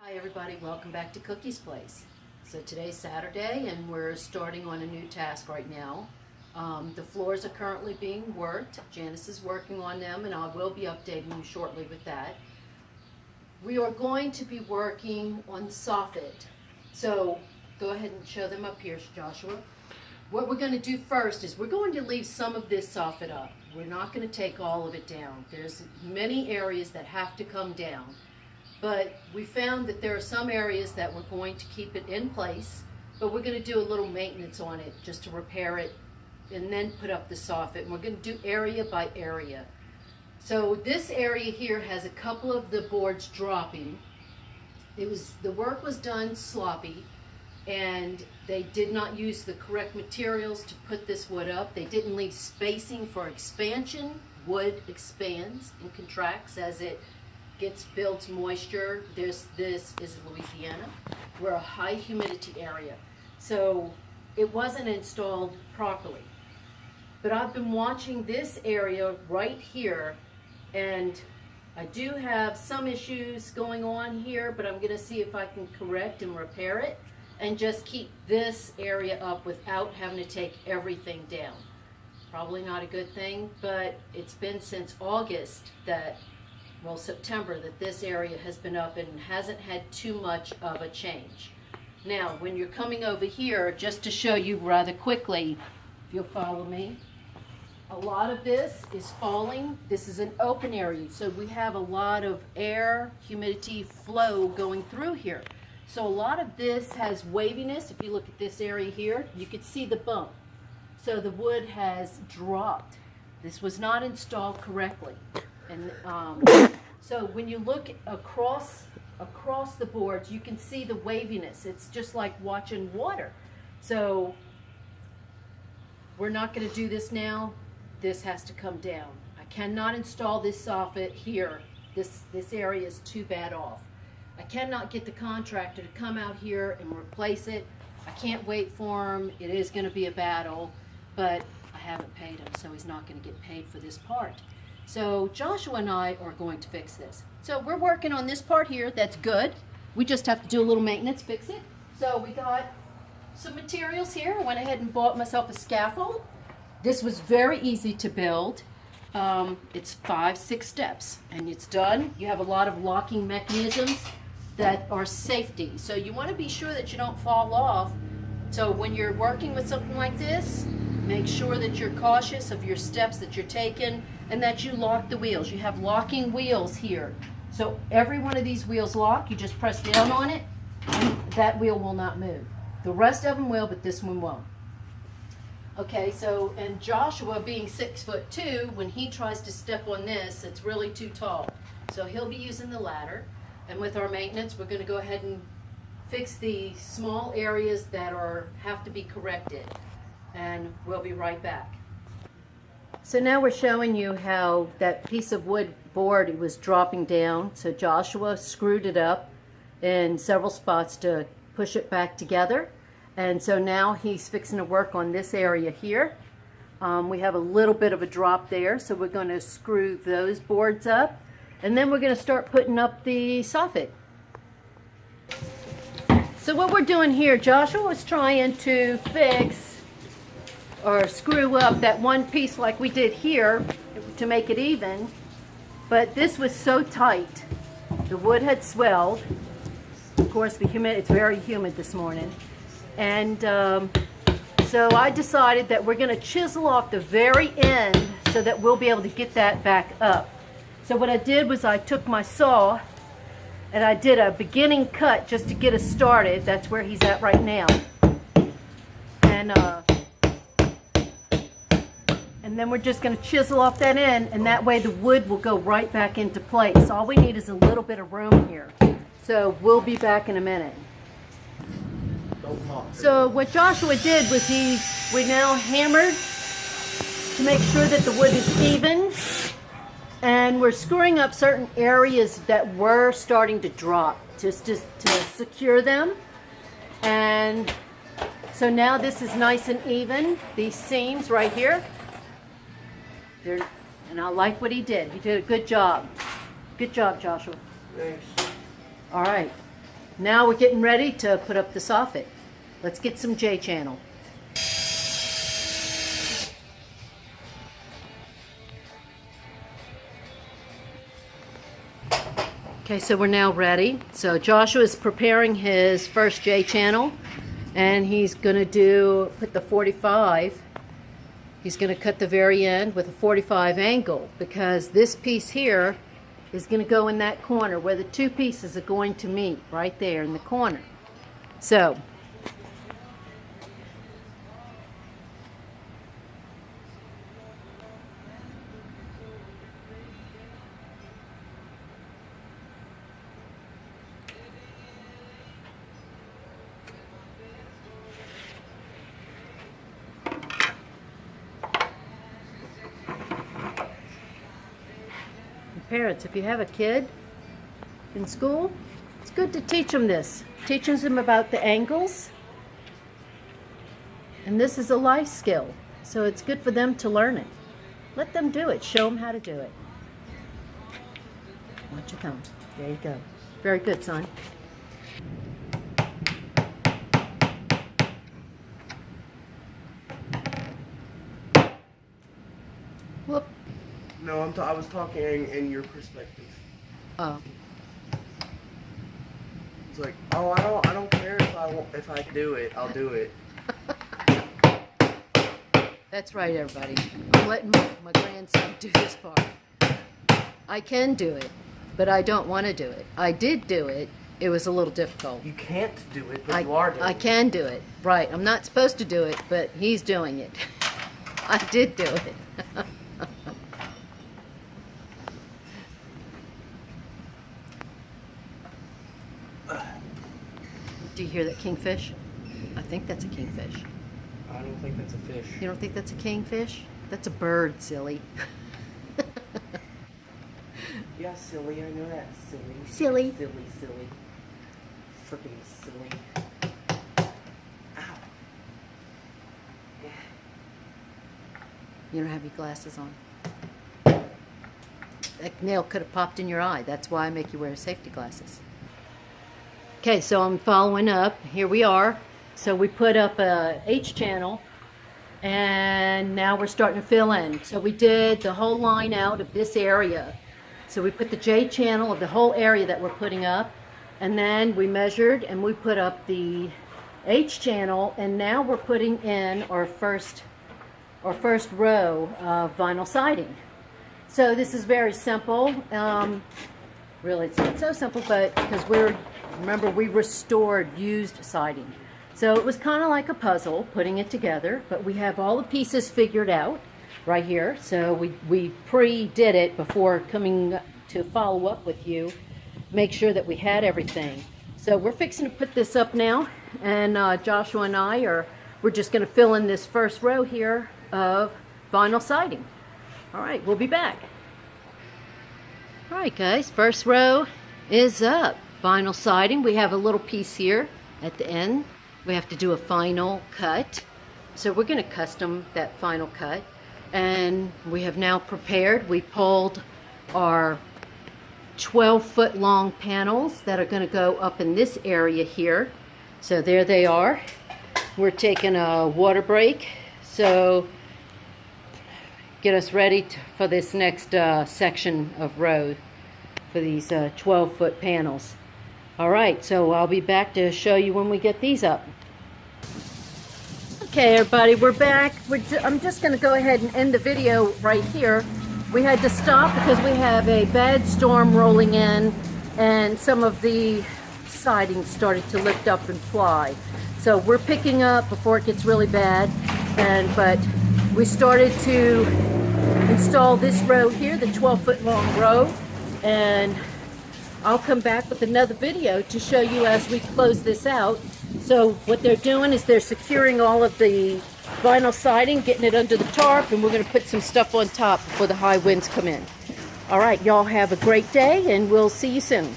Hi everybody, welcome back to Cookie's Place. So today's Saturday and we're starting on a new task right now. The floors are currently being worked. Janice is working on them and I will be updating you shortly with that. We are going to be working on soffit. So go ahead and show them up here, Joshua. What we're going to do first is we're going to leave some of this soffit up. We're not going to take all of it down. There's many areas that have to come down. But we found that there are some areas that we're going to keep it in place, but we're going to do a little maintenance on it just to repair it and then put up the soffit. And we're going to do area by area. So this area here has a couple of the boards dropping. The work was done sloppy and they did not use the correct materials to put this wood up. They didn't leave spacing for expansion. Wood expands and contracts as it builds moisture. This is Louisiana. We're a high humidity area. So it wasn't installed properly. But I've been watching this area right here and I do have some issues going on here, but I'm going to see if I can correct and repair it and just keep this area up without having to take everything down. Probably not a good thing, but it's been since August September that this area has been up and hasn't had too much of a change. Now, when you're coming over here, just to show you rather quickly, if you'll follow me, a lot of this is falling. This is an open area, so we have a lot of air, humidity, flow going through here. So a lot of this has waviness. If you look at this area here, you can see the bump. So the wood has dropped. This was not installed correctly. And so when you look across the boards, you can see the waviness. It's just like watching water. So we're not going to do this now. This has to come down. I cannot install this soffit here. This area is too bad off. I cannot get the contractor to come out here and replace it. I can't wait for him. It is going to be a battle, but I haven't paid him, so he's not going to get paid for this part. So Joshua and I are going to fix this. So we're working on this part here. That's good. We just have to do a little maintenance, fix it. So we got some materials here. I went ahead and bought myself a scaffold. This was very easy to build. It's 5-6 steps and it's done. You have a lot of locking mechanisms that are safety. So you want to be sure that you don't fall off. So when you're working with something like this, make sure that you're cautious of your steps that you're taking and that you lock the wheels. You have locking wheels here. So every one of these wheels lock. You just press down on it and that wheel will not move. The rest of them will, but this one won't. Okay, so, and Joshua being 6'2", when he tries to step on this, it's really too tall. So he'll be using the ladder. And with our maintenance, we're going to go ahead and fix the small areas that have to be corrected. And we'll be right back. So now we're showing you how that piece of wood board was dropping down. So Joshua screwed it up in several spots to push it back together. And so now he's fixing to work on this area here. We have a little bit of a drop there, so we're going to screw those boards up. And then we're going to start putting up the soffit. So what we're doing here, Joshua was trying to fix or screw up that one piece like we did here to make it even, but this was so tight. The wood had swelled. Of course, it's very humid this morning. And so I decided that we're going to chisel off the very end so that we'll be able to get that back up. So what I did was I took my saw and I did a beginning cut just to get us started. That's where he's at right now. And then we're just going to chisel off that end, and that way the wood will go right back into place. All we need is a little bit of room here. So we'll be back in a minute. So what Joshua did was we now hammered to make sure that the wood is even. And we're screwing up certain areas that were starting to drop just to secure them. And so now this is nice and even. These seams right here. And I like what he did. He did a good job. Good job, Joshua. Thanks. All right. Now we're getting ready to put up the soffit. Let's get some J-channel. Okay, so we're now ready. So Joshua is preparing his first J-channel, and he's gonna put the 45. He's gonna cut the very end with a 45 angle, because this piece here is gonna go in that corner where the two pieces are going to meet, right there in the corner. So parents, if you have a kid in school, it's good to teach them this. Teaches them about the angles. And this is a life skill, so it's good for them to learn it. Let them do it. Show them how to do it. Watch your thumb. There you go. Very good, son. Whoop. No, I was talking in your perspective. Oh. It's like, oh, I don't care if I do it, I'll do it. That's right, everybody. I'm letting my grandson do this part. I can do it, but I don't want to do it. I did do it. It was a little difficult. You can't do it, but you are doing it. I can do it. Right. I'm not supposed to do it, but he's doing it. I did do it. Do you hear that kingfish? I think that's a kingfish. I don't think that's a fish. You don't think that's a kingfish? That's a bird, silly. Yeah, silly. I know that. Silly. Silly. Silly. Freaking silly. Ow. Yeah. You don't have your glasses on. That nail could have popped in your eye. That's why I make you wear safety glasses. Okay, so I'm following up. Here we are. So we put up a H channel, and now we're starting to fill in. So we did the whole line out of this area. So we put the J channel of the whole area that we're putting up, and then we measured and we put up the H channel, and now we're putting in our first row of vinyl siding. So this is very simple. Really, it's not so simple, but because remember, we restored used siding. So it was kind of like a puzzle, putting it together, but we have all the pieces figured out right here. So we pre-did it before coming to follow up with you, make sure that we had everything. So we're fixing to put this up now, and Joshua and we're just going to fill in this first row here of vinyl siding. All right, we'll be back. All right, guys, first row is up. Vinyl siding. We have a little piece here at the end. We have to do a final cut. So we're going to custom that final cut. And we have now prepared. We pulled our 12-foot long panels that are going to go up in this area here. So there they are. We're taking a water break. So get us ready for this next section of road for these 12-foot panels. All right, so I'll be back to show you when we get these up. Okay, everybody, we're back. I'm just going to go ahead and end the video right here. We had to stop because we have a bad storm rolling in, and some of the siding started to lift up and fly. So we're picking up before it gets really bad, but we started to install this row here, the 12-foot long row, and I'll come back with another video to show you as we close this out. So what they're doing is they're securing all of the vinyl siding, getting it under the tarp, and we're going to put some stuff on top before the high winds come in. All right, y'all have a great day, and we'll see you soon.